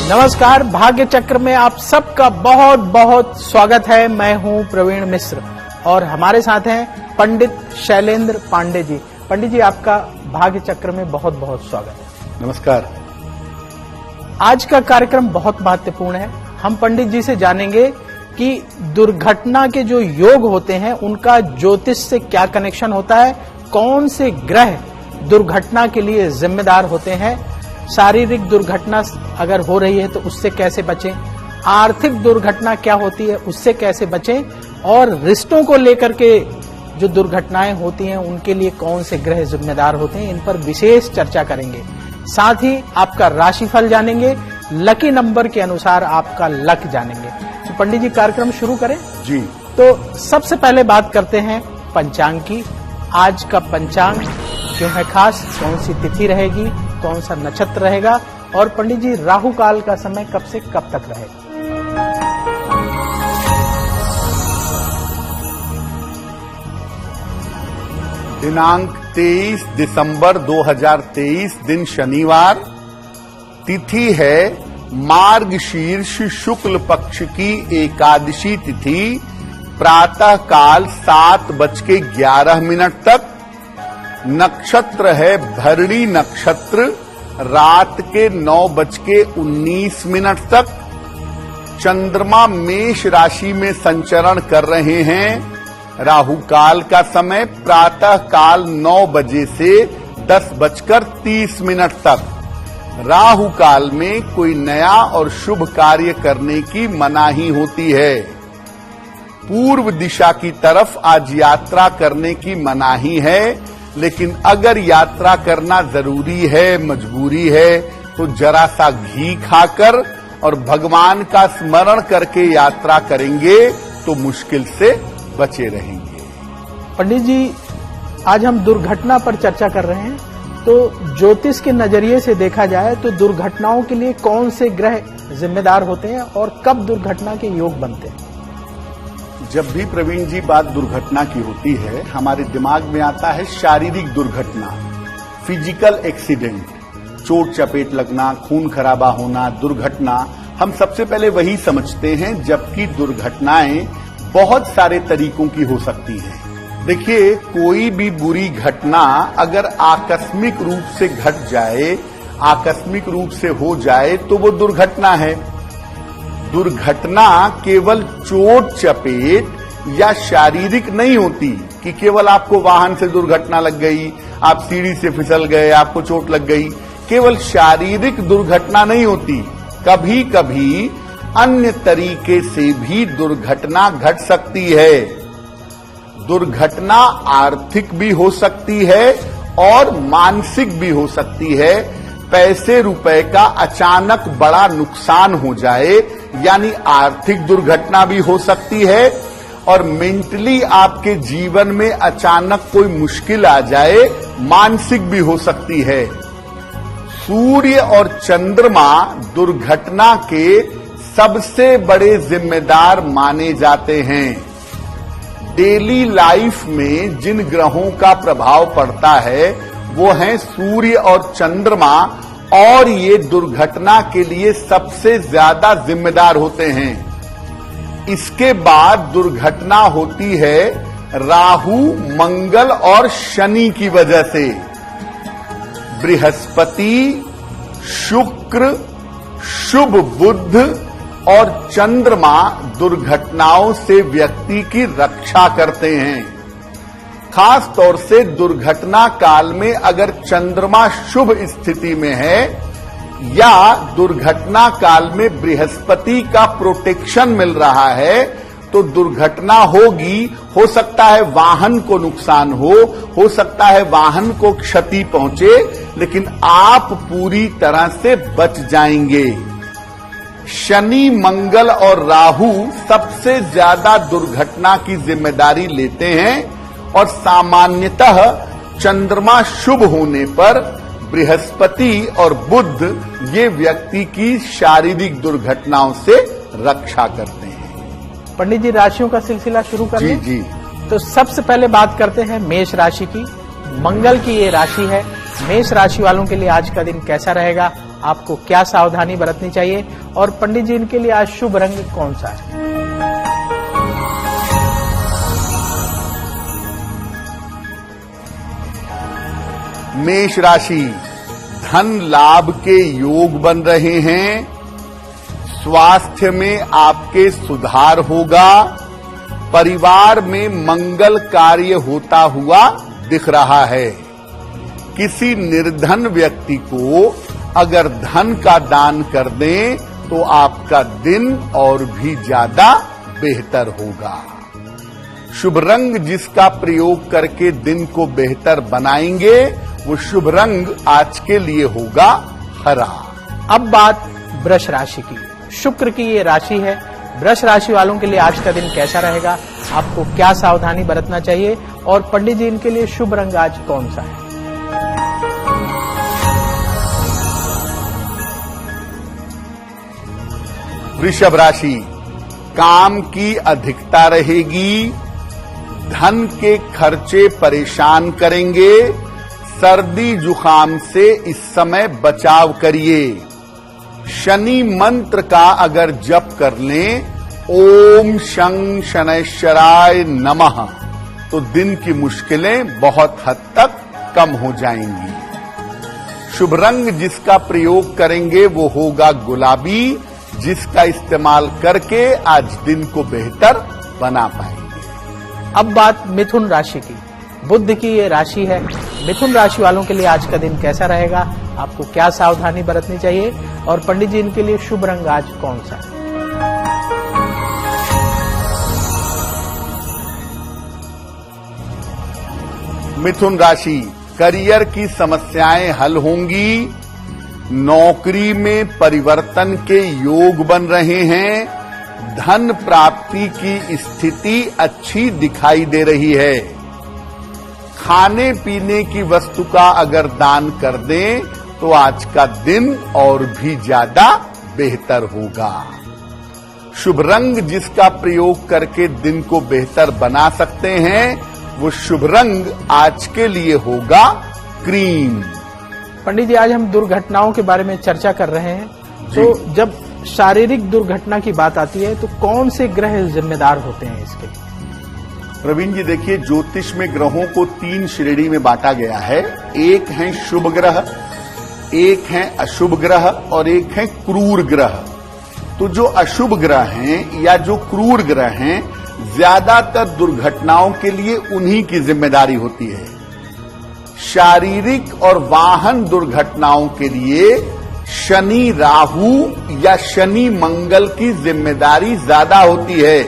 नमस्कार, भाग्य चक्र में आप सबका बहुत बहुत स्वागत है। मैं हूं प्रवीण मिश्र और हमारे साथ हैं पंडित शैलेंद्र पांडे जी। पंडित जी, आपका भाग्य चक्र में बहुत बहुत स्वागत है। नमस्कार। आज का कार्यक्रम बहुत महत्वपूर्ण है। हम पंडित जी से जानेंगे कि दुर्घटना के जो योग होते हैं उनका ज्योतिष से क्या कनेक्शन होता है, कौन से ग्रह दुर्घटना के लिए जिम्मेदार होते हैं, शारीरिक दुर्घटना अगर हो रही है तो उससे कैसे बचें, आर्थिक दुर्घटना क्या होती है उससे कैसे बचें, और रिश्तों को लेकर के जो दुर्घटनाएं होती हैं उनके लिए कौन से ग्रह जिम्मेदार होते हैं, इन पर विशेष चर्चा करेंगे। साथ ही आपका राशिफल जानेंगे, लकी नंबर के अनुसार आपका लक जानेंगे। तो पंडित जी, कार्यक्रम शुरू करें जी। तो सबसे पहले बात करते हैं पंचांग की। आज का पंचांग क्यों है खास, कौन सी तिथि रहेगी, कौन सा नक्षत्र रहेगा, और पंडित जी राहु काल का समय कब से कब तक रहेगा? दिनांक 23 दिसंबर 2023, दिन शनिवार, तिथि है मार्गशीर्ष शुक्ल पक्ष की एकादशी तिथि, प्रातः काल 7:11 तक। नक्षत्र है भरणी नक्षत्र, रात के 9:19 तक। चंद्रमा मेष राशि में संचरण कर रहे हैं। राहु काल का समय प्रातः काल 9 बजे से 10:30 तक। राहु काल में कोई नया और शुभ कार्य करने की मनाही होती है। पूर्व दिशा की तरफ आज यात्रा करने की मनाही है, लेकिन अगर यात्रा करना जरूरी है, मजबूरी है, तो जरा सा घी खाकर और भगवान का स्मरण करके यात्रा करेंगे तो मुश्किल से बचे रहेंगे। पंडित जी, आज हम दुर्घटना पर चर्चा कर रहे हैं। तो ज्योतिष के नजरिए से देखा जाए तो दुर्घटनाओं के लिए कौन से ग्रह जिम्मेदार होते हैं और कब दुर्घटना के योग बनते हैं? जब भी प्रवीण जी बात दुर्घटना की होती है, हमारे दिमाग में आता है शारीरिक दुर्घटना, फिजिकल एक्सीडेंट, चोट चपेट लगना, खून खराबा होना, दुर्घटना। हम सबसे पहले वही समझते हैं, जबकि दुर्घटनाएं बहुत सारे तरीकों की हो सकती हैं। देखिए, कोई भी बुरी घटना अगर आकस्मिक रूप से घट जाए, आकस्मिक रूप से हो जाए, तो वो दुर्घटना है। दुर्घटना केवल चोट चपेट या शारीरिक नहीं होती कि केवल आपको वाहन से दुर्घटना लग गई, आप सीढ़ी से फिसल गए, आपको चोट लग गई। केवल शारीरिक दुर्घटना नहीं होती, कभी कभी अन्य तरीके से भी दुर्घटना घट सकती है। दुर्घटना आर्थिक भी हो सकती है और मानसिक भी हो सकती है। पैसे रुपए का अचानक बड़ा नुकसान हो जाए, यानी आर्थिक दुर्घटना भी हो सकती है, और मेंटली आपके जीवन में अचानक कोई मुश्किल आ जाए, मानसिक भी हो सकती है। सूर्य और चंद्रमा दुर्घटना के सबसे बड़े जिम्मेदार माने जाते हैं। डेली लाइफ में जिन ग्रहों का प्रभाव पड़ता है वो हैं सूर्य और चंद्रमा, और ये दुर्घटना के लिए सबसे ज्यादा जिम्मेदार होते हैं। इसके बाद दुर्घटना होती है राहु, मंगल और शनि की वजह से। बृहस्पति, शुक्र, शुभ बुध और चंद्रमा दुर्घटनाओं से व्यक्ति की रक्षा करते हैं। खास तौर से दुर्घटना काल में अगर चंद्रमा शुभ स्थिति में है या दुर्घटना काल में बृहस्पति का प्रोटेक्शन मिल रहा है, तो दुर्घटना होगी। हो सकता है वाहन को नुकसान हो सकता है वाहन को क्षति पहुंचे, लेकिन आप पूरी तरह से बच जाएंगे। शनि, मंगल और राहु सबसे ज्यादा दुर्घटना की जिम्मेदारी लेते हैं, और सामान्यतः चंद्रमा शुभ होने पर बृहस्पति और बुध ये व्यक्ति की शारीरिक दुर्घटनाओं से रक्षा करते हैं। पंडित जी, राशियों का सिलसिला शुरू कर लें? जी। तो सबसे पहले बात करते हैं मेष राशि की। मंगल की ये राशि है। मेष राशि वालों के लिए आज का दिन कैसा रहेगा, आपको क्या सावधानी बरतनी चाहिए और पंडित जी इनके लिए आज शुभ रंग कौन सा है? मेष राशि, धन लाभ के योग बन रहे हैं। स्वास्थ्य में आपके सुधार होगा। परिवार में मंगल कार्य होता हुआ दिख रहा है। किसी निर्धन व्यक्ति को अगर धन का दान कर दें तो आपका दिन और भी ज्यादा बेहतर होगा। शुभ रंग जिसका प्रयोग करके दिन को बेहतर बनाएंगे वो शुभ रंग आज के लिए होगा हरा। अब बात वृष राशि की। शुक्र की ये राशि है। वृष राशि वालों के लिए आज का दिन कैसा रहेगा, आपको क्या सावधानी बरतना चाहिए और पंडित जी इनके लिए शुभ रंग आज कौन सा है? वृषभ राशि, काम की अधिकता रहेगी। धन के खर्चे परेशान करेंगे। सर्दी जुकाम से इस समय बचाव करिए। शनि मंत्र का अगर जप कर लें, ओम शं शनैश्चराय नमः, तो दिन की मुश्किलें बहुत हद तक कम हो जाएंगी। शुभ रंग जिसका प्रयोग करेंगे वो होगा गुलाबी, जिसका इस्तेमाल करके आज दिन को बेहतर बना पाएंगे। अब बात मिथुन राशि की। बुध की ये राशि है। मिथुन राशि वालों के लिए आज का दिन कैसा रहेगा, आपको क्या सावधानी बरतनी चाहिए और पंडित जी इनके लिए शुभ रंग आज कौन सा है? मिथुन राशि, करियर की समस्याएं हल होंगी। नौकरी में परिवर्तन के योग बन रहे हैं। धन प्राप्ति की स्थिति अच्छी दिखाई दे रही है। खाने पीने की वस्तु का अगर दान कर दें तो आज का दिन और भी ज्यादा बेहतर होगा। शुभ रंग जिसका प्रयोग करके दिन को बेहतर बना सकते हैं वो शुभ रंग आज के लिए होगा क्रीम। पंडित जी आज हम दुर्घटनाओं के बारे में चर्चा कर रहे हैं, तो जब शारीरिक दुर्घटना की बात आती है तो कौन से ग्रह जिम्मेदार होते हैं इसके लिए? प्रवीण जी देखिए, ज्योतिष में ग्रहों को 3 श्रेणी में बांटा गया है। एक है शुभ ग्रह, एक है अशुभ ग्रह और एक है क्रूर ग्रह। तो जो अशुभ ग्रह हैं या जो क्रूर ग्रह हैं, ज्यादातर दुर्घटनाओं के लिए उन्हीं की जिम्मेदारी होती है। शारीरिक और वाहन दुर्घटनाओं के लिए शनि राहु या शनि मंगल की जिम्मेदारी ज्यादा होती है।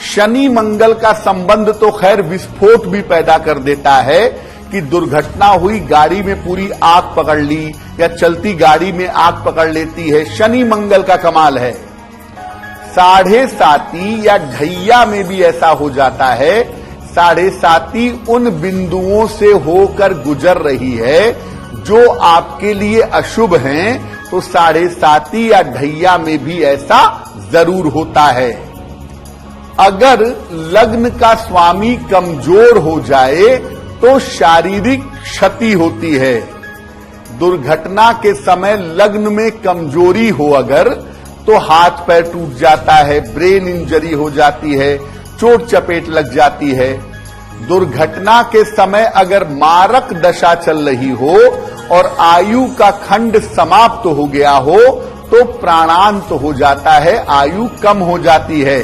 शनि मंगल का संबंध तो खैर विस्फोट भी पैदा कर देता है कि दुर्घटना हुई, गाड़ी में पूरी आग पकड़ ली या चलती गाड़ी में आग पकड़ लेती है। शनि मंगल का कमाल है। 7.5 या ढैया में भी ऐसा हो जाता है। 7.5 उन बिंदुओं से होकर गुजर रही है जो आपके लिए अशुभ हैं, तो 7.5 या ढैया में भी ऐसा जरूर होता है। अगर लग्न का स्वामी कमजोर हो जाए तो शारीरिक क्षति होती है। दुर्घटना के समय लग्न में कमजोरी हो अगर, तो हाथ पैर टूट जाता है, ब्रेन इंजरी हो जाती है, चोट चपेट लग जाती है। दुर्घटना के समय अगर मारक दशा चल रही हो और आयु का खंड समाप्त हो गया हो तो प्राणांत हो जाता है, आयु कम हो जाती है।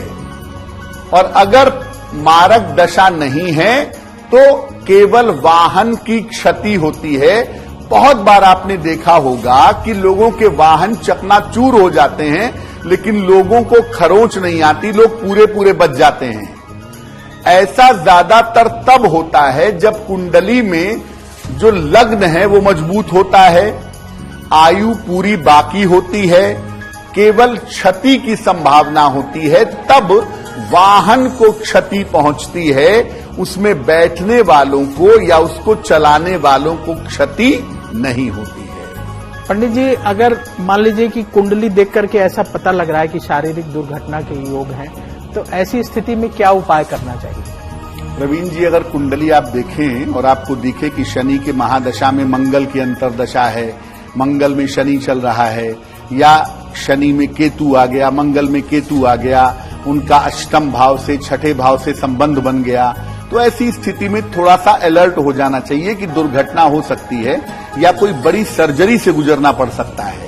और अगर मारक दशा नहीं है तो केवल वाहन की क्षति होती है। बहुत बार आपने देखा होगा कि लोगों के वाहन चकनाचूर हो जाते हैं, लेकिन लोगों को खरोंच नहीं आती, लोग पूरे पूरे बच जाते हैं। ऐसा ज्यादातर तब होता है जब कुंडली में जो लग्न है वो मजबूत होता है, आयु पूरी बाकी होती है, केवल क्षति की संभावना होती है, तब वाहन को क्षति पहुंचती है। उसमें बैठने वालों को या उसको चलाने वालों को क्षति नहीं होती है। पंडित जी अगर मान लीजिए कि कुंडली देख करके ऐसा पता लग रहा है कि शारीरिक दुर्घटना के योग हैं, तो ऐसी स्थिति में क्या उपाय करना चाहिए? प्रवीण जी, अगर कुंडली आप देखें और आपको दिखे कि शनि के महादशा में मंगल की अंतरदशा है मंगल में शनि चल रहा है या शनि में केतु आ गया, मंगल में केतु आ गया, उनका अष्टम भाव से छठे भाव से संबंध बन गया, तो ऐसी स्थिति में थोड़ा सा अलर्ट हो जाना चाहिए कि दुर्घटना हो सकती है या कोई बड़ी सर्जरी से गुजरना पड़ सकता है।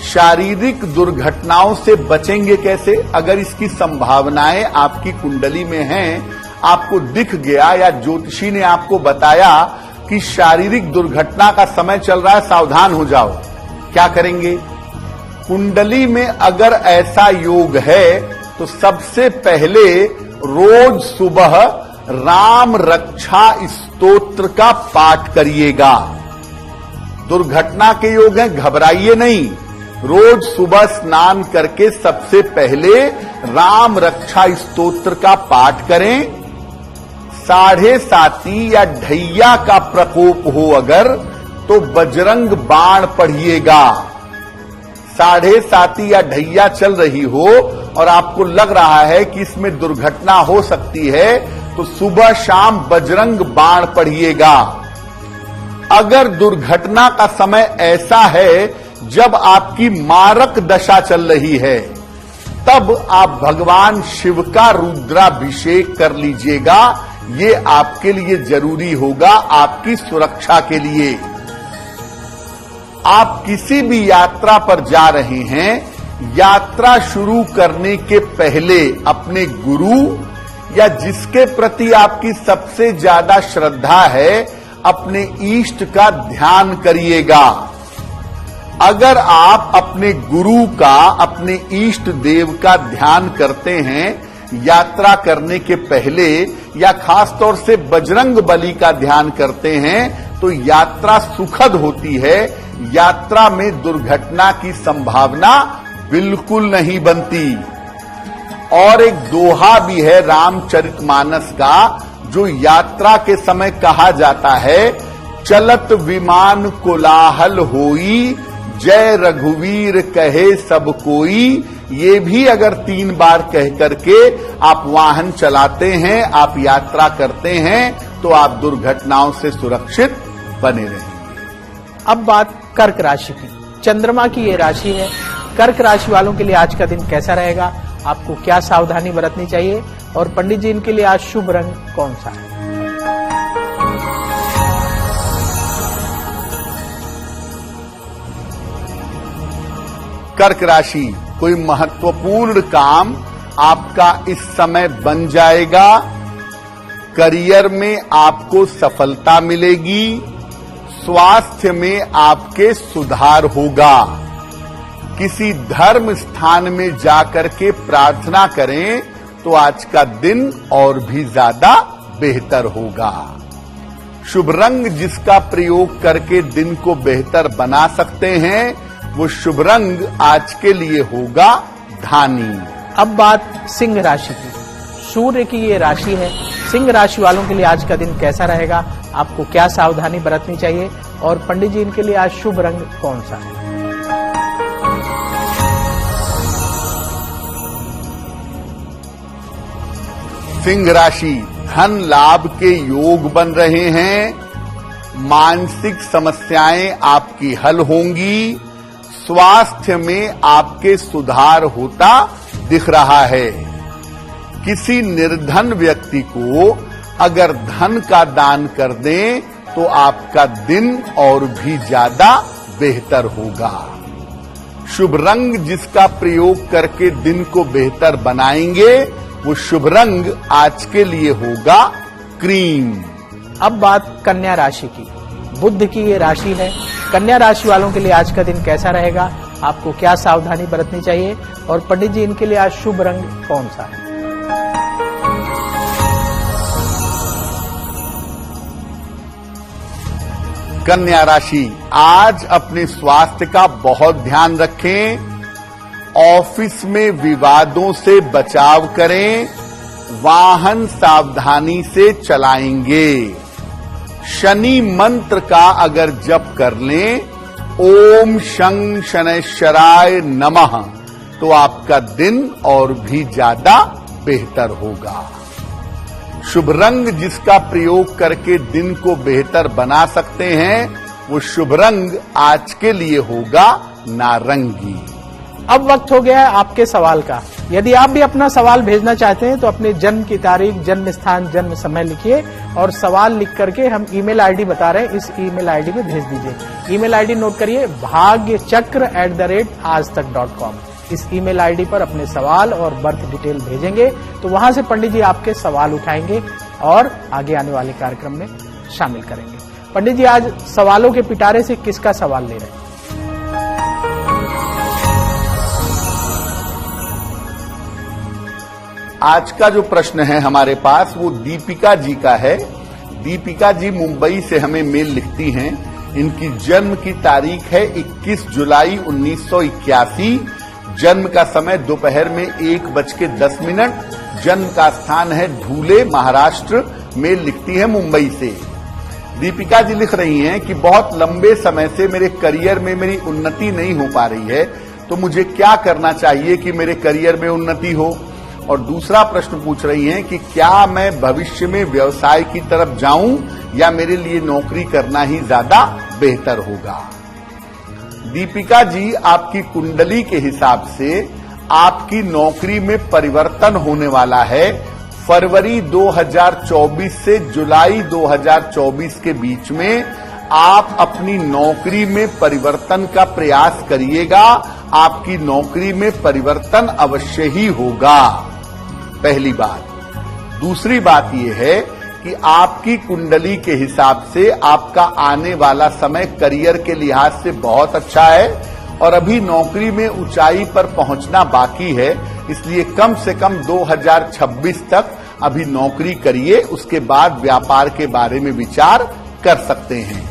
शारीरिक दुर्घटनाओं से बचेंगे कैसे? अगर इसकी संभावनाएं आपकी कुंडली में हैं, आपको दिख गया या ज्योतिषी ने आपको बताया कि शारीरिक दुर्घटना का समय चल रहा है, सावधान हो जाओ, क्या करेंगे? कुंडली में अगर ऐसा योग है तो सबसे पहले रोज सुबह राम रक्षा स्तोत्र का पाठ करिएगा। दुर्घटना के योग हैं, घबराइए नहीं। रोज सुबह स्नान करके सबसे पहले राम रक्षा स्तोत्र का पाठ करें। 7:30 या ढैया का प्रकोप हो अगर, तो बजरंग बाण पढ़िएगा। 7:30 या ढैया चल रही हो और आपको लग रहा है कि इसमें दुर्घटना हो सकती है, तो सुबह शाम बजरंग बाण पढ़िएगा। अगर दुर्घटना का समय ऐसा है जब आपकी मारक दशा चल रही है, तब आप भगवान शिव का रुद्राभिषेक कर लीजिएगा। ये आपके लिए जरूरी होगा, आपकी सुरक्षा के लिए। आप किसी भी यात्रा पर जा रहे हैं, यात्रा शुरू करने के पहले अपने गुरु या जिसके प्रति आपकी सबसे ज्यादा श्रद्धा है, अपने इष्ट का ध्यान करिएगा। अगर आप अपने गुरु का, अपने इष्ट देव का ध्यान करते हैं यात्रा करने के पहले, या खास तौर से बजरंग बली का ध्यान करते हैं, तो यात्रा सुखद होती है। यात्रा में दुर्घटना की संभावना बिल्कुल नहीं बनती। और एक दोहा भी है रामचरितमानस का, जो यात्रा के समय कहा जाता है, चलत विमान कोलाहल होई, जय रघुवीर कहे सब कोई। ये भी अगर 3 बार कह करके आप वाहन चलाते हैं, आप यात्रा करते हैं, तो आप दुर्घटनाओं से सुरक्षित बने रहेंगे। अब बात कर्क राशि की। चंद्रमा की ये राशि है। कर्क राशि वालों के लिए आज का दिन कैसा रहेगा? आपको क्या सावधानी बरतनी चाहिए? और पंडित जी, इनके लिए आज शुभ रंग कौन सा है? कर्क राशि, कोई महत्वपूर्ण काम आपका इस समय बन जाएगा। करियर में आपको सफलता मिलेगी। स्वास्थ्य में आपके सुधार होगा। किसी धर्म स्थान में जाकर के प्रार्थना करें तो आज का दिन और भी ज्यादा बेहतर होगा। शुभ रंग जिसका प्रयोग करके दिन को बेहतर बना सकते हैं, वो शुभ रंग आज के लिए होगा धानी। अब बात सिंह राशि की। सूर्य की ये राशि है। सिंह राशि वालों के लिए आज का दिन कैसा रहेगा? आपको क्या सावधानी बरतनी चाहिए? और पंडित जी, इनके लिए आज शुभ रंग कौन सा है? सिंह राशि, धन लाभ के योग बन रहे हैं। मानसिक समस्याएं आपकी हल होंगी। स्वास्थ्य में आपके सुधार होता दिख रहा है। किसी निर्धन व्यक्ति को अगर धन का दान कर दें तो आपका दिन और भी ज्यादा बेहतर होगा। शुभ रंग जिसका प्रयोग करके दिन को बेहतर बनाएंगे, वो शुभ रंग आज के लिए होगा क्रीम। अब बात कन्या राशि की। बुध की ये राशि है। कन्या राशि वालों के लिए आज का दिन कैसा रहेगा? आपको क्या सावधानी बरतनी चाहिए? और पंडित जी, इनके लिए आज शुभ रंग कौन सा है? कन्या राशि, आज अपने स्वास्थ्य का बहुत ध्यान रखें। ऑफिस में विवादों से बचाव करें। वाहन सावधानी से चलाएंगे। शनि मंत्र का अगर जप कर लें, ओम शं शनैश्चराय नमः, तो आपका दिन और भी ज्यादा बेहतर होगा। शुभ रंग जिसका प्रयोग करके दिन को बेहतर बना सकते हैं, वो शुभ रंग आज के लिए होगा नारंगी। अब वक्त हो गया है आपके सवाल का। यदि आप भी अपना सवाल भेजना चाहते हैं तो अपने जन्म की तारीख, जन्म स्थान, जन्म समय लिखिए और सवाल लिख करके हम ईमेल आईडी बता रहे हैं, इस ईमेल आईडी पे भेज दीजिए। ईमेल आईडी नोट करिए, bhagyachakra@aajtak.com। इस ईमेल आईडी पर अपने सवाल और बर्थ डिटेल भेजेंगे तो वहां से पंडित जी आपके सवाल उठाएंगे और आगे आने वाले कार्यक्रम में शामिल करेंगे। पंडित जी, आज सवालों के पिटारे से किसका सवाल ले रहे हैं? आज का जो प्रश्न है हमारे पास वो दीपिका जी का है। दीपिका जी मुंबई से हमें मेल लिखती हैं। इनकी जन्म की तारीख है 21 जुलाई 1981। जन्म का समय दोपहर में 1:10। जन्म का स्थान है धूले, महाराष्ट्र। मेल लिखती है मुंबई से। दीपिका जी लिख रही हैं कि बहुत लंबे समय से मेरे करियर में मेरी उन्नति नहीं हो पा रही है, तो मुझे क्या करना चाहिए कि मेरे करियर में उन्नति हो। और दूसरा प्रश्न पूछ रही हैं कि क्या मैं भविष्य में व्यवसाय की तरफ जाऊं या मेरे लिए नौकरी करना ही ज्यादा बेहतर होगा। दीपिका जी, आपकी कुंडली के हिसाब से आपकी नौकरी में परिवर्तन होने वाला है। फरवरी 2024 से जुलाई 2024 के बीच में आप अपनी नौकरी में परिवर्तन का प्रयास करिएगा। आपकी नौकरी में परिवर्तन अवश्य ही होगा, पहली बात। दूसरी बात यह है कि आपकी कुंडली के हिसाब से आपका आने वाला समय करियर के लिहाज से बहुत अच्छा है और अभी नौकरी में ऊंचाई पर पहुंचना बाकी है। इसलिए कम से कम 2026 तक अभी नौकरी करिए, उसके बाद व्यापार के बारे में विचार कर सकते हैं।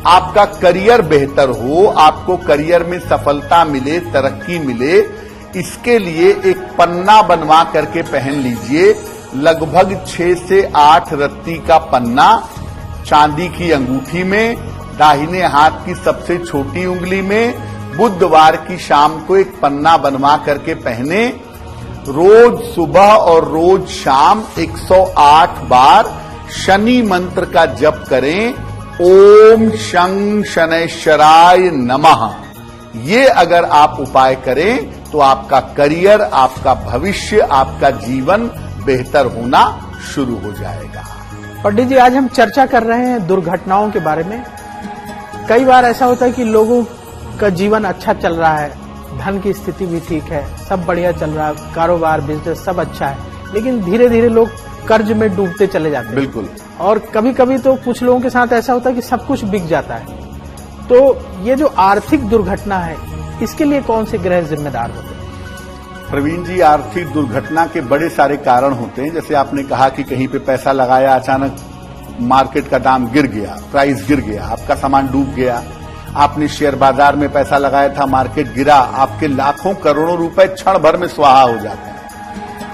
आपका करियर बेहतर हो, आपको करियर में सफलता मिले, तरक्की मिले, इसके लिए एक पन्ना बनवा करके पहन लीजिए। लगभग 6 से 8 रत्ती का पन्ना चांदी की अंगूठी में, दाहिने हाथ की सबसे छोटी उंगली में। बुधवार की शाम को एक पन्ना बनवा करके पहने। रोज सुबह और रोज शाम 108 बार शनि मंत्र का जप करें। ओम शं शनैश्चराय नमः। ये अगर आप उपाय करें तो आपका करियर, आपका भविष्य, आपका जीवन बेहतर होना शुरू हो जाएगा। पंडित जी, आज हम चर्चा कर रहे हैं दुर्घटनाओं के बारे में। कई बार ऐसा होता है कि लोगों का जीवन अच्छा चल रहा है, धन की स्थिति भी ठीक है, सब बढ़िया चल रहा है, कारोबार, बिजनेस सब अच्छा है, लेकिन धीरे धीरे लोग कर्ज में डूबते चले जाते हैं। बिल्कुल। और कभी कभी तो कुछ लोगों के साथ ऐसा होता है कि सब कुछ बिक जाता है। तो ये जो आर्थिक दुर्घटना है, इसके लिए कौन से ग्रह जिम्मेदार होते हैं? प्रवीण जी, आर्थिक दुर्घटना के बड़े सारे कारण होते हैं। जैसे आपने कहा कि कहीं पे पैसा लगाया, अचानक मार्केट का दाम गिर गया, प्राइस गिर गया, आपका सामान डूब गया। आपने शेयर बाजार में पैसा लगाया था, मार्केट गिरा, आपके लाखों करोड़ों रुपए क्षण भर में स्वाहा हो जाते हैं।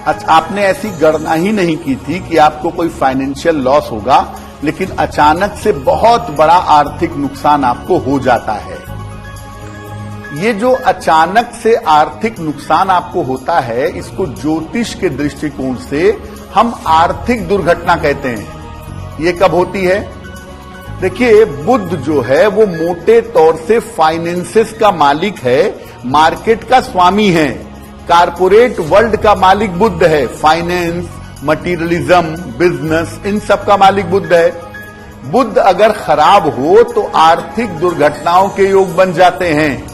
अच्छा, आपने ऐसी गणना ही नहीं की थी कि आपको कोई फाइनेंशियल लॉस होगा, लेकिन अचानक से बहुत बड़ा आर्थिक नुकसान आपको हो जाता है। ये जो अचानक से आर्थिक नुकसान आपको होता है, इसको ज्योतिष के दृष्टिकोण से हम आर्थिक दुर्घटना कहते हैं। ये कब होती है? देखिए, बुध जो है वो मोटे तौर से फाइनेंसेस का मालिक है, मार्केट का स्वामी है। कारपोरेट वर्ल्ड का मालिक बुध है। फाइनेंस, मटीरियलिज्म, बिजनेस, इन सब का मालिक बुध है। बुध अगर खराब हो तो आर्थिक दुर्घटनाओं के योग बन जाते हैं।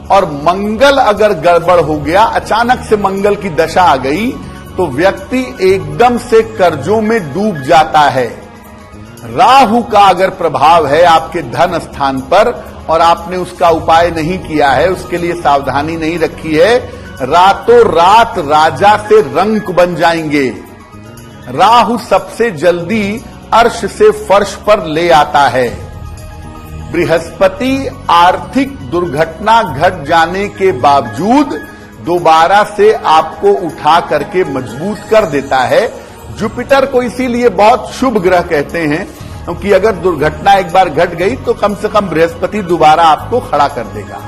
और मंगल अगर गड़बड़ हो गया, अचानक से मंगल की दशा आ गई, तो व्यक्ति एकदम से कर्जों में डूब जाता है। राहु का अगर प्रभाव है आपके धन स्थान पर और आपने उसका उपाय नहीं किया है, उसके लिए सावधानी नहीं रखी है, रातों रात राजा से रंक बन जाएंगे। राहु सबसे जल्दी अर्श से फर्श पर ले आता है। बृहस्पति आर्थिक दुर्घटना घट जाने के बावजूद दोबारा से आपको उठा करके मजबूत कर देता है। जुपिटर को इसीलिए बहुत शुभ ग्रह कहते हैं, क्योंकि अगर दुर्घटना एक बार घट गई तो कम से कम बृहस्पति दोबारा आपको खड़ा कर देगा।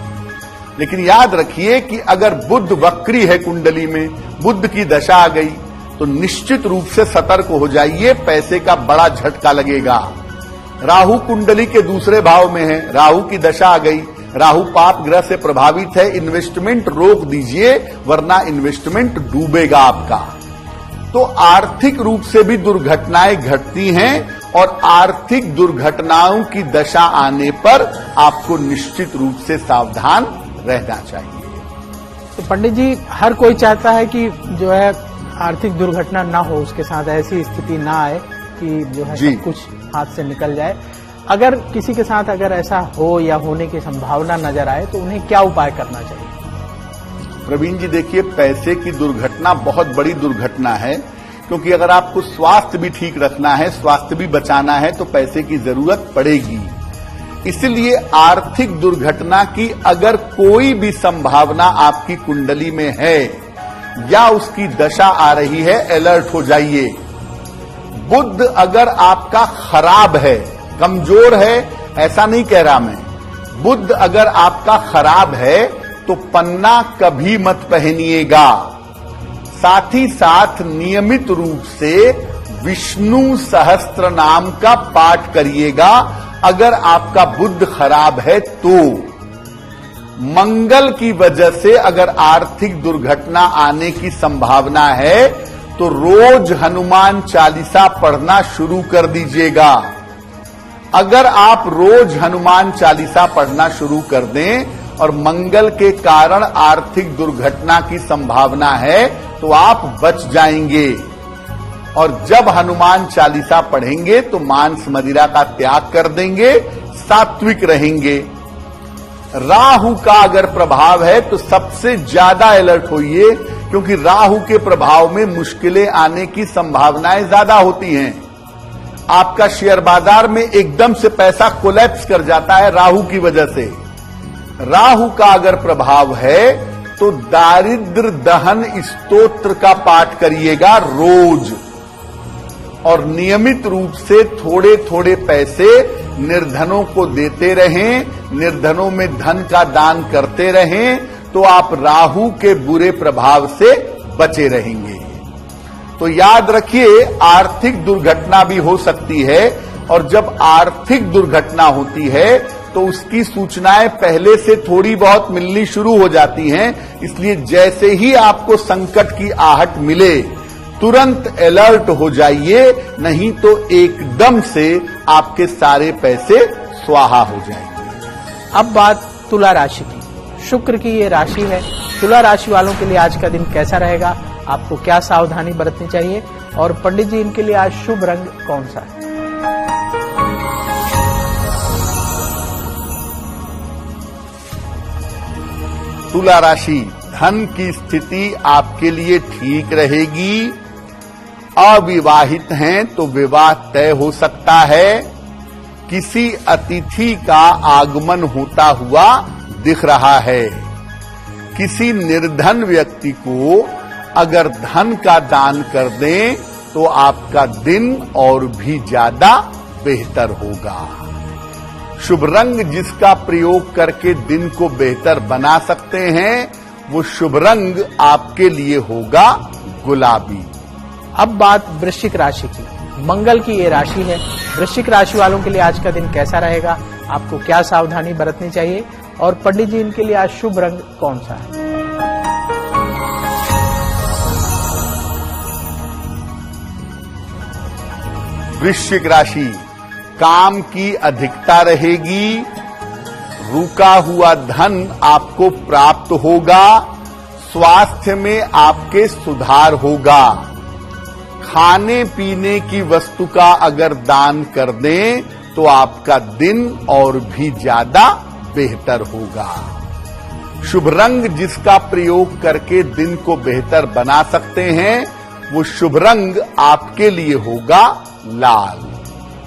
लेकिन याद रखिए कि अगर बुध वक्री है कुंडली में, बुध की दशा आ गई, तो निश्चित रूप से सतर्क हो जाइए, पैसे का बड़ा झटका लगेगा। राहु कुंडली के दूसरे भाव में है, राहु की दशा आ गई, राहु पाप ग्रह से प्रभावित है, इन्वेस्टमेंट रोक दीजिए वरना इन्वेस्टमेंट डूबेगा आपका। तो आर्थिक रूप से भी दुर्घटनाएं घटती हैं और आर्थिक दुर्घटनाओं की दशा आने पर आपको निश्चित रूप से सावधान रहना चाहिए। तो पंडित जी, हर कोई चाहता है कि जो है आर्थिक दुर्घटना ना हो, उसके साथ ऐसी स्थिति ना आए कि जो है सब कुछ हाथ से निकल जाए। अगर किसी के साथ अगर ऐसा हो या होने की संभावना नजर आए तो उन्हें क्या उपाय करना चाहिए? प्रवीण जी, देखिए, पैसे की दुर्घटना बहुत बड़ी दुर्घटना है, क्योंकि अगर आपको स्वास्थ्य भी ठीक रखना है, स्वास्थ्य भी बचाना है, तो पैसे की जरूरत पड़ेगी। इसलिए आर्थिक दुर्घटना की अगर कोई भी संभावना आपकी कुंडली में है या उसकी दशा आ रही है, अलर्ट हो जाइए। बुध अगर आपका खराब है, कमजोर है, ऐसा नहीं कह रहा मैं, बुध अगर आपका खराब है तो पन्ना कभी मत पहनिएगा। साथ ही साथ नियमित रूप से विष्णु सहस्त्र नाम का पाठ करिएगा अगर आपका बुध खराब है तो। मंगल की वजह से अगर आर्थिक दुर्घटना आने की संभावना है तो रोज हनुमान चालीसा पढ़ना शुरू कर दीजिएगा। अगर आप रोज हनुमान चालीसा पढ़ना शुरू कर दें और मंगल के कारण आर्थिक दुर्घटना की संभावना है तो आप बच जाएंगे। और जब हनुमान चालीसा पढ़ेंगे तो मांस मदिरा का त्याग कर देंगे, सात्विक रहेंगे। राहु का अगर प्रभाव है तो सबसे ज्यादा अलर्ट होइए, क्योंकि राहु के प्रभाव में मुश्किलें आने की संभावनाएं ज्यादा होती हैं। आपका शेयर बाजार में एकदम से पैसा कोलैप्स कर जाता है राहु की वजह से। राहु का अगर प्रभाव है तो दारिद्र दहन स्तोत्र का पाठ करिएगा रोज, और नियमित रूप से थोड़े थोड़े पैसे निर्धनों को देते रहें, निर्धनों में धन का दान करते रहें, तो आप राहु के बुरे प्रभाव से बचे रहेंगे। तो याद रखिए, आर्थिक दुर्घटना भी हो सकती है, और जब आर्थिक दुर्घटना होती है तो उसकी सूचनाएं पहले से थोड़ी बहुत मिलनी शुरू हो जाती हैं। इसलिए जैसे ही आपको संकट की आहट मिले तुरंत अलर्ट हो जाइए, नहीं तो एकदम से आपके सारे पैसे स्वाहा हो जाएंगे। अब बात तुला राशि की। शुक्र की ये राशि है। तुला राशि वालों के लिए आज का दिन कैसा रहेगा, आपको क्या सावधानी बरतनी चाहिए, और पंडित जी इनके लिए आज शुभ रंग कौन सा है? तुला राशि, धन की स्थिति आपके लिए ठीक रहेगी। अविवाहित हैं तो विवाह तय हो सकता है। किसी अतिथि का आगमन होता हुआ दिख रहा है। किसी निर्धन व्यक्ति को अगर धन का दान कर दें तो आपका दिन और भी ज्यादा बेहतर होगा। शुभ रंग जिसका प्रयोग करके दिन को बेहतर बना सकते हैं वो शुभ रंग आपके लिए होगा गुलाबी। अब बात वृश्चिक राशि की। मंगल की ये राशि है। वृश्चिक राशि वालों के लिए आज का दिन कैसा रहेगा, आपको क्या सावधानी बरतनी चाहिए, और पंडित जी इनके लिए आज शुभ रंग कौन सा है? वृश्चिक राशि, काम की अधिकता रहेगी। रुका हुआ धन आपको प्राप्त होगा। स्वास्थ्य में आपके सुधार होगा। खाने पीने की वस्तु का अगर दान कर दें तो आपका दिन और भी ज्यादा बेहतर होगा। शुभ रंग जिसका प्रयोग करके दिन को बेहतर बना सकते हैं वो शुभ रंग आपके लिए होगा लाल।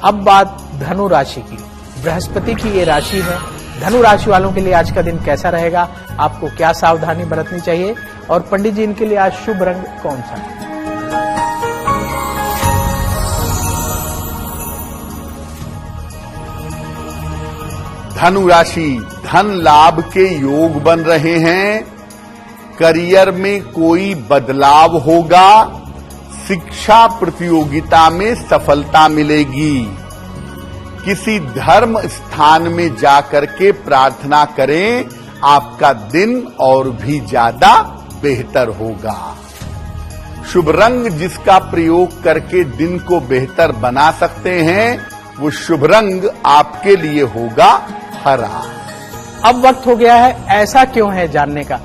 अब बात धनु राशि की। बृहस्पति की ये राशि है। धनु राशि वालों के लिए आज का दिन कैसा रहेगा, आपको क्या सावधानी बरतनी चाहिए, और पंडित जी इनके लिए आज शुभ रंग कौन सा है? धनु राशि, धन लाभ के योग बन रहे हैं। करियर में कोई बदलाव होगा। शिक्षा प्रतियोगिता में सफलता मिलेगी। किसी धर्म स्थान में जाकर के प्रार्थना करें, आपका दिन और भी ज्यादा बेहतर होगा। शुभ रंग जिसका प्रयोग करके दिन को बेहतर बना सकते हैं, वो शुभ रंग आपके लिए होगा हरा। अब वक्त हो गया है ऐसा क्यों है जानने का।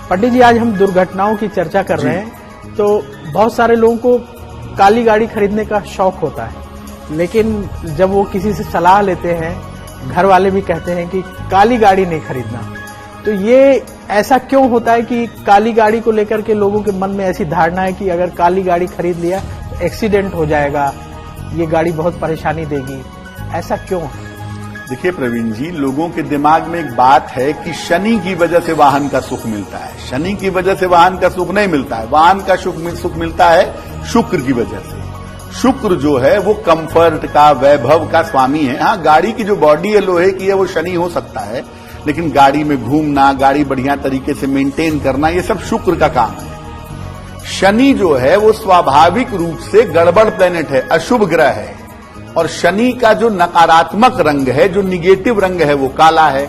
पंडित जी, आज हम दुर्घटनाओं की चर्चा कर रहे हैं, तो बहुत सारे लोगों को काली गाड़ी खरीदने का शौक होता है, लेकिन जब वो किसी से सलाह लेते हैं, घर वाले भी कहते हैं कि काली गाड़ी नहीं खरीदना। तो ये ऐसा क्यों होता है कि काली गाड़ी को लेकर के लोगों के मन में ऐसी धारणा है कि अगर काली गाड़ी खरीद लिया तो एक्सीडेंट हो जाएगा, ये गाड़ी बहुत परेशानी देगी, ऐसा क्यों है? देखिए प्रवीण जी, लोगों के दिमाग में एक बात है कि शनि की वजह से वाहन का सुख मिलता है। शनि की वजह से वाहन का सुख नहीं मिलता है, वाहन का सुख मिलता है शुक्र की वजह से। शुक्र जो है वो कंफर्ट का, वैभव का स्वामी है। हाँ, गाड़ी की जो बॉडी है लोहे की है, वो शनि हो सकता है, लेकिन गाड़ी में घूमना, गाड़ी बढ़िया तरीके से मेंटेन करना, ये सब शुक्र का काम है। शनि जो है वो स्वाभाविक रूप से गड़बड़ प्लेनेट है, अशुभ ग्रह है, और शनि का जो नकारात्मक रंग है, जो निगेटिव रंग है, वो काला है।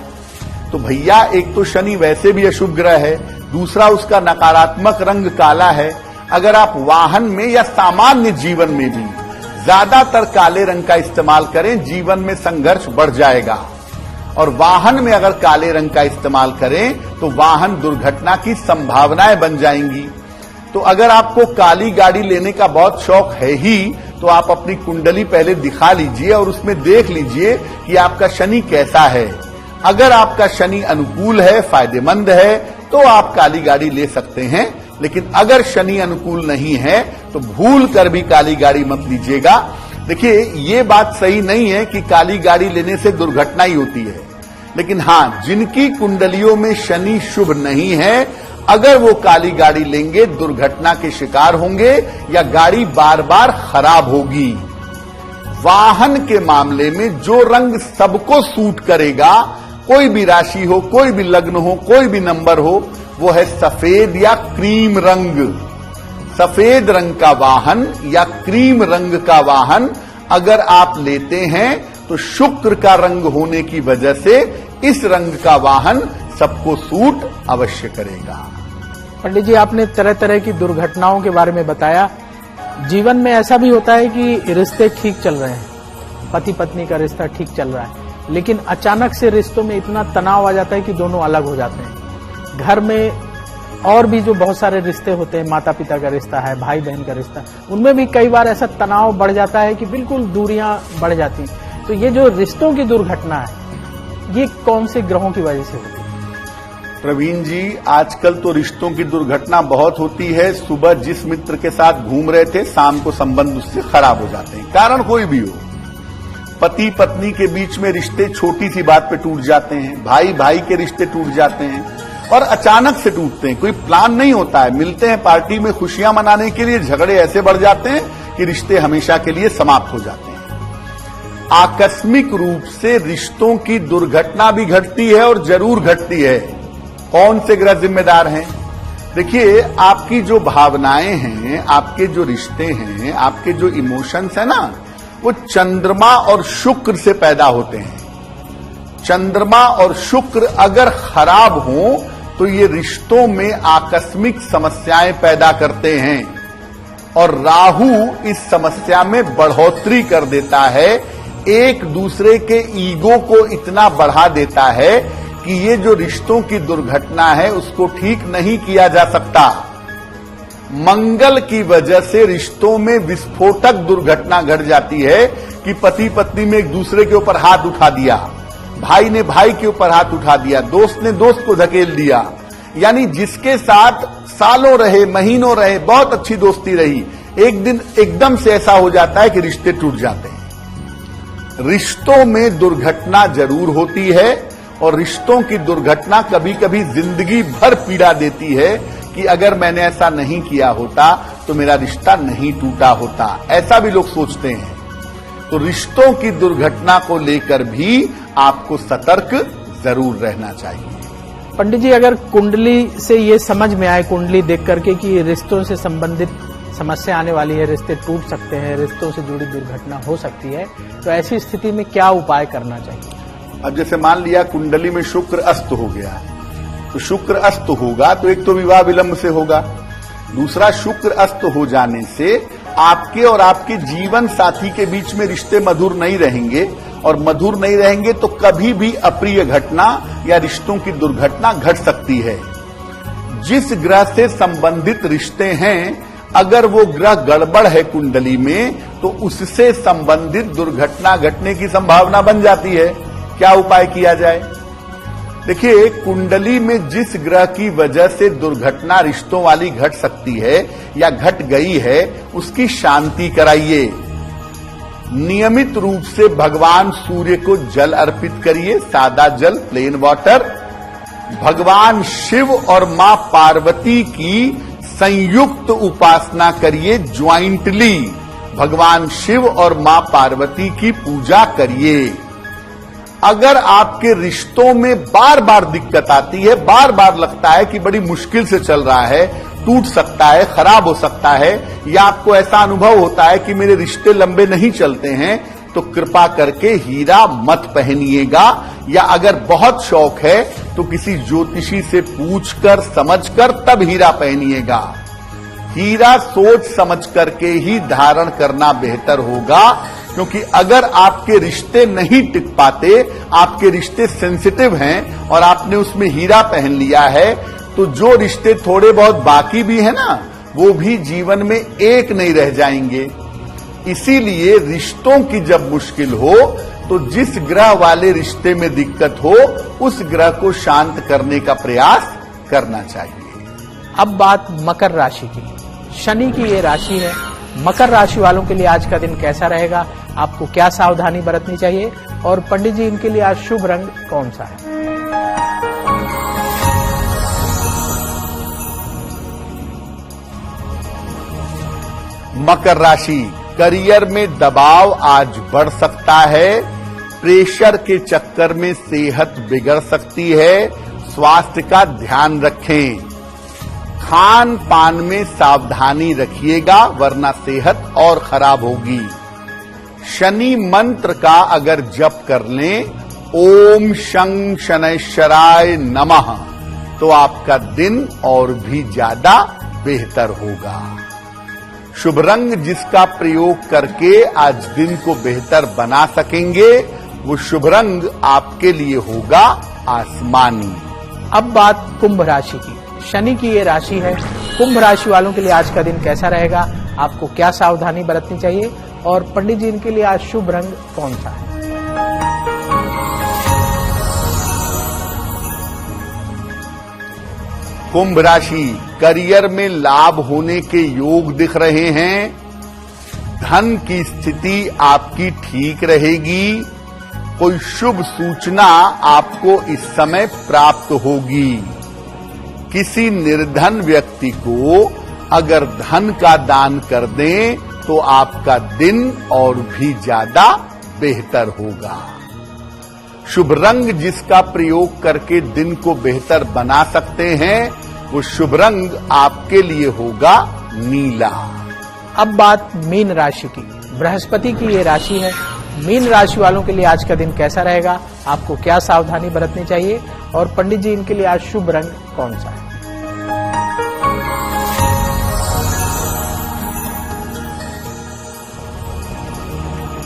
तो भैया, एक तो शनि वैसे भी अशुभ ग्रह है, दूसरा उसका नकारात्मक रंग काला है। अगर आप वाहन में या सामान्य जीवन में भी ज्यादातर काले रंग का इस्तेमाल करें, जीवन में संघर्ष बढ़ जाएगा। और वाहन में अगर काले रंग का इस्तेमाल करें तो वाहन दुर्घटना की संभावनाएं बन जाएंगी। तो अगर आपको काली गाड़ी लेने का बहुत शौक है ही, तो आप अपनी कुंडली पहले दिखा लीजिए और उसमें देख लीजिए कि आपका शनि कैसा है। अगर आपका शनि अनुकूल है, फायदेमंद है, तो आप काली गाड़ी ले सकते हैं। लेकिन अगर शनि अनुकूल नहीं है तो भूल कर भी काली गाड़ी मत लीजिएगा। देखिए, ये बात सही नहीं है कि काली गाड़ी लेने से दुर्घटना ही होती है, लेकिन हां, जिनकी कुंडलियों में शनि शुभ नहीं है, अगर वो काली गाड़ी लेंगे दुर्घटना के शिकार होंगे या गाड़ी बार बार खराब होगी। वाहन के मामले में जो रंग सबको सूट करेगा, कोई भी राशि हो, कोई भी लग्न हो, कोई भी नंबर हो, वो है सफेद या क्रीम रंग। सफेद रंग का वाहन या क्रीम रंग का वाहन अगर आप लेते हैं तो शुक्र का रंग होने की वजह से इस रंग का वाहन सबको सूट अवश्य करेगा। पंडित जी, आपने तरह तरह की दुर्घटनाओं के बारे में बताया। जीवन में ऐसा भी होता है कि रिश्ते ठीक चल रहे हैं, पति पत्नी का रिश्ता ठीक चल रहा है, लेकिन अचानक से रिश्तों में इतना तनाव आ जाता है कि दोनों अलग हो जाते हैं। घर में और भी जो बहुत सारे रिश्ते होते हैं, माता पिता का रिश्ता है, भाई बहन का रिश्ता, उनमें भी कई बार ऐसा तनाव बढ़ जाता है कि बिल्कुल दूरियां बढ़ जाती हैं। तो ये जो रिश्तों की दुर्घटना है, ये कौन से ग्रहों की वजह से होती है? प्रवीण जी, आजकल तो रिश्तों की दुर्घटना बहुत होती है। सुबह जिस मित्र के साथ घूम रहे थे, शाम को संबंध उससे खराब हो जाते हैं, कारण कोई भी हो। पति पत्नी के बीच में रिश्ते छोटी सी बात पे टूट जाते हैं, भाई भाई के रिश्ते टूट जाते हैं और अचानक से टूटते हैं, कोई प्लान नहीं होता है। मिलते हैं पार्टी में खुशियां मनाने के लिए, झगड़े ऐसे बढ़ जाते हैं कि रिश्ते हमेशा के लिए समाप्त हो जाते हैं। आकस्मिक रूप से रिश्तों की दुर्घटना भी घटती है और जरूर घटती है। कौन से ग्रह जिम्मेदार हैं? देखिए, आपकी जो भावनाएं हैं, आपके जो रिश्ते हैं, आपके जो इमोशंस है ना, वो चंद्रमा और शुक्र से पैदा होते हैं। चंद्रमा और शुक्र अगर खराब हो तो ये रिश्तों में आकस्मिक समस्याएं पैदा करते हैं और राहु इस समस्या में बढ़ोतरी कर देता है, एक दूसरे के ईगो को इतना बढ़ा देता है कि ये जो रिश्तों की दुर्घटना है उसको ठीक नहीं किया जा सकता। मंगल की वजह से रिश्तों में विस्फोटक दुर्घटना घट जाती है कि पति पत्नी में एक दूसरे के ऊपर हाथ उठा दिया, भाई ने भाई के ऊपर हाथ उठा दिया, दोस्त ने दोस्त को धकेल दिया। यानी जिसके साथ सालों रहे, महीनों रहे, बहुत अच्छी दोस्ती रही, एक दिन एकदम से ऐसा हो जाता है कि रिश्ते टूट जाते हैं। रिश्तों में दुर्घटना जरूर होती है और रिश्तों की दुर्घटना कभी कभी जिंदगी भर पीड़ा देती है कि अगर मैंने ऐसा नहीं किया होता तो मेरा रिश्ता नहीं टूटा होता, ऐसा भी लोग सोचते हैं। तो रिश्तों की दुर्घटना को लेकर भी आपको सतर्क जरूर रहना चाहिए। पंडित जी, अगर कुंडली से ये समझ में आए, कुंडली देख करके कि रिश्तों से संबंधित समस्या आने वाली है, रिश्ते टूट सकते हैं, रिश्तों से जुड़ी दुर्घटना हो सकती है, तो ऐसी स्थिति में क्या उपाय करना चाहिए? अब जैसे मान लिया कुंडली में शुक्र अस्त हो गया, तो शुक्र अस्त होगा तो एक तो विवाह विलंब से होगा, दूसरा शुक्र अस्त हो जाने से आपके और आपके जीवन साथी के बीच में रिश्ते मधुर नहीं रहेंगे, और मधुर नहीं रहेंगे तो कभी भी अप्रिय घटना या रिश्तों की दुर्घटना घट सकती है। जिस ग्रह से संबंधित रिश्ते हैं, अगर वो ग्रह गड़बड़ है कुंडली में, तो उससे संबंधित दुर्घटना घटने की संभावना बन जाती है। क्या उपाय किया जाए? देखिए, कुंडली में जिस ग्रह की वजह से दुर्घटना रिश्तों वाली घट सकती है या घट गई है, उसकी शांति कराइए। नियमित रूप से भगवान सूर्य को जल अर्पित करिए, सादा जल, प्लेन वाटर। भगवान शिव और मां पार्वती की संयुक्त उपासना करिए, ज्वाइंटली भगवान शिव और मां पार्वती की पूजा करिए। अगर आपके रिश्तों में बार बार दिक्कत आती है, बार बार लगता है कि बड़ी मुश्किल से चल रहा है, टूट सकता है, खराब हो सकता है, या आपको ऐसा अनुभव होता है कि मेरे रिश्ते लंबे नहीं चलते हैं, तो कृपा करके हीरा मत पहनिएगा, या अगर बहुत शौक है तो किसी ज्योतिषी से पूछकर समझकर तब हीरा पहनिएगा। हीरा सोच समझ करके ही धारण करना बेहतर होगा, क्योंकि अगर आपके रिश्ते नहीं टिक पाते, आपके रिश्ते सेंसिटिव हैं और आपने उसमें हीरा पहन लिया है, तो जो रिश्ते थोड़े बहुत बाकी भी है ना, वो भी जीवन में एक नहीं रह जाएंगे। इसीलिए रिश्तों की जब मुश्किल हो, तो जिस ग्रह वाले रिश्ते में दिक्कत हो, उस ग्रह को शांत करने का प्रयास करना चाहिए। अब बात मकर राशि की। शनि की ये राशि है। मकर राशि वालों के लिए आज का दिन कैसा रहेगा? आपको क्या सावधानी बरतनी चाहिए? और पंडित जी, इनके लिए आज शुभ रंग कौन सा है? मकर राशि, करियर में दबाव आज बढ़ सकता है। प्रेशर के चक्कर में सेहत बिगड़ सकती है। स्वास्थ्य का ध्यान रखें। खान पान में सावधानी रखिएगा, वरना सेहत और खराब होगी। शनि मंत्र का अगर जप कर लें, ओम शं शनैश्चराय नमः, तो आपका दिन और भी ज्यादा बेहतर होगा। शुभ रंग जिसका प्रयोग करके आज दिन को बेहतर बना सकेंगे, वो शुभ रंग आपके लिए होगा आसमानी। अब बात कुंभ राशि की। शनि की ये राशि है। कुंभ राशि वालों के लिए आज का दिन कैसा रहेगा? आपको क्या सावधानी बरतनी चाहिए? और पंडित जी, इनके लिए आज शुभ रंग कौन सा है? कुंभ राशि, करियर में लाभ होने के योग दिख रहे हैं। धन की स्थिति आपकी ठीक रहेगी। कोई शुभ सूचना आपको इस समय प्राप्त होगी। किसी निर्धन व्यक्ति को अगर धन का दान कर दें, तो आपका दिन और भी ज्यादा बेहतर होगा। शुभ रंग जिसका प्रयोग करके दिन को बेहतर बना सकते हैं, वो शुभ रंग आपके लिए होगा नीला। अब बात मीन राशि की। बृहस्पति की ये राशि है। मीन राशि वालों के लिए आज का दिन कैसा रहेगा? आपको क्या सावधानी बरतनी चाहिए? और पंडित जी, इनके लिए आज शुभ रंग कौन सा है?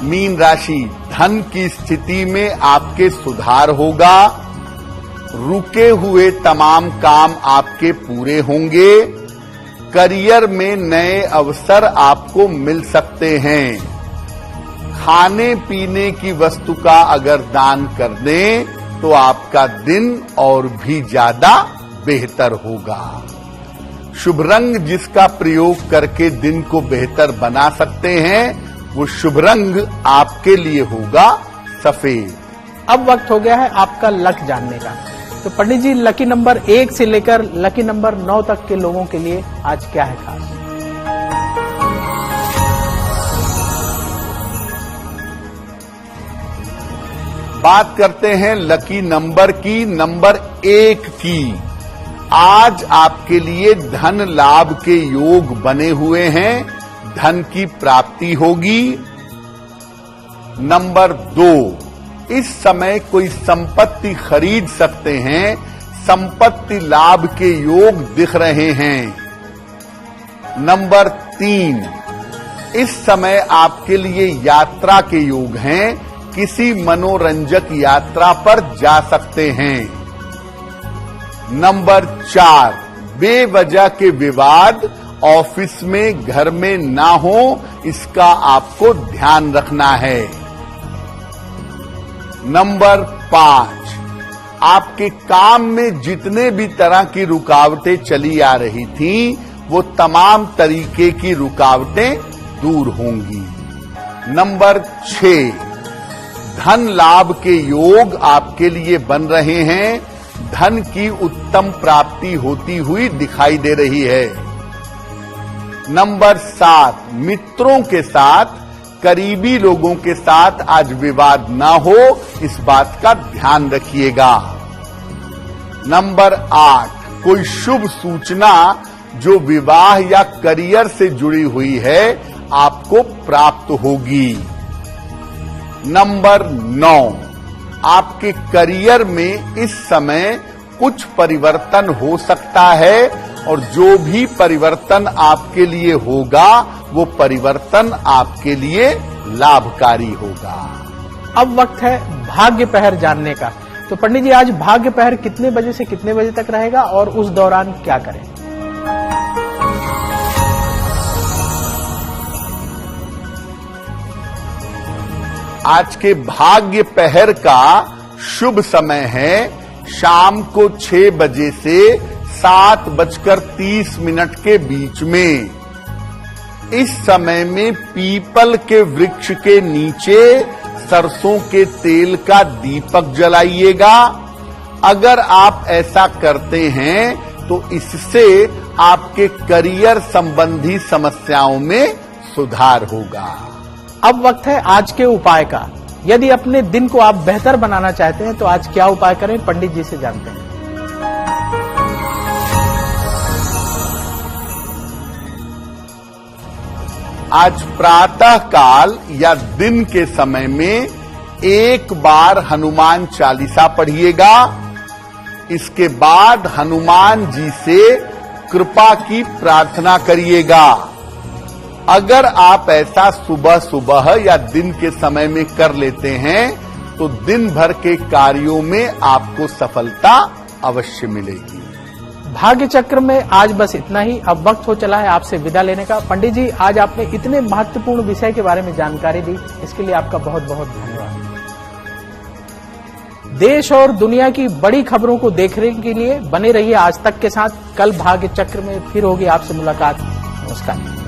मीन राशि, धन की स्थिति में आपके सुधार होगा। रुके हुए तमाम काम आपके पूरे होंगे। करियर में नए अवसर आपको मिल सकते हैं। खाने पीने की वस्तु का अगर दान कर दें, तो आपका दिन और भी ज्यादा बेहतर होगा। शुभ रंग जिसका प्रयोग करके दिन को बेहतर बना सकते हैं, वो शुभ रंग आपके लिए होगा सफेद। अब वक्त हो गया है आपका लक जानने का। तो पंडित जी, लकी नंबर 1 से लेकर लकी नंबर 9 तक के लोगों के लिए आज क्या है खास? बात करते हैं लकी नंबर की, नंबर 1 की। आज आपके लिए धन लाभ के योग बने हुए हैं, धन की प्राप्ति होगी। नंबर 2, इस समय कोई संपत्ति खरीद सकते हैं, संपत्ति लाभ के योग दिख रहे हैं। नंबर 3, इस समय आपके लिए यात्रा के योग हैं, किसी मनोरंजक यात्रा पर जा सकते हैं। नंबर 4, बेवजह के विवाद ऑफिस में, घर में ना हो, इसका आपको ध्यान रखना है। नंबर 5, आपके काम में जितने भी तरह की रुकावटें चली आ रही थीं, वो तमाम तरीके की रुकावटें दूर होंगी। नंबर 6, धन लाभ के योग आपके लिए बन रहे हैं, धन की उत्तम प्राप्ति होती हुई दिखाई दे रही है। नंबर 7, मित्रों के साथ, करीबी लोगों के साथ आज विवाद ना हो, इस बात का ध्यान रखिएगा। नंबर 8, कोई शुभ सूचना जो विवाह या करियर से जुड़ी हुई है आपको प्राप्त होगी। नंबर 9, आपके करियर में इस समय कुछ परिवर्तन हो सकता है और जो भी परिवर्तन आपके लिए होगा वो परिवर्तन आपके लिए लाभकारी होगा। अब वक्त है भाग्य पहर जानने का। तो पंडित जी, आज भाग्य पहर कितने बजे से कितने बजे तक रहेगा और उस दौरान क्या करें? आज के भाग्य पहर का शुभ समय है शाम को 6 बजे से 7:30 के बीच में। इस समय में पीपल के वृक्ष के नीचे सरसों के तेल का दीपक जलाइएगा। अगर आप ऐसा करते हैं तो इससे आपके करियर संबंधी समस्याओं में सुधार होगा। अब वक्त है आज के उपाय का। यदि अपने दिन को आप बेहतर बनाना चाहते हैं तो आज क्या उपाय करें, पंडित जी से जानते हैं। आज प्रातः काल या दिन के समय में एक बार हनुमान चालीसा पढ़िएगा। इसके बाद हनुमान जी से कृपा की प्रार्थना करिएगा। अगर आप ऐसा सुबह सुबह या दिन के समय में कर लेते हैं तो दिन भर के कार्यों में आपको सफलता अवश्य मिलेगी। भाग्य चक्र में आज बस इतना ही। अब वक्त हो चला है आपसे विदा लेने का। पंडित जी, आज आपने इतने महत्वपूर्ण विषय के बारे में जानकारी दी, इसके लिए आपका बहुत बहुत धन्यवाद। देश और दुनिया की बड़ी खबरों को देखने के लिए बने रहिए आज तक के साथ। कल भाग्य चक्र में फिर होगी आपसे मुलाकात। नमस्कार।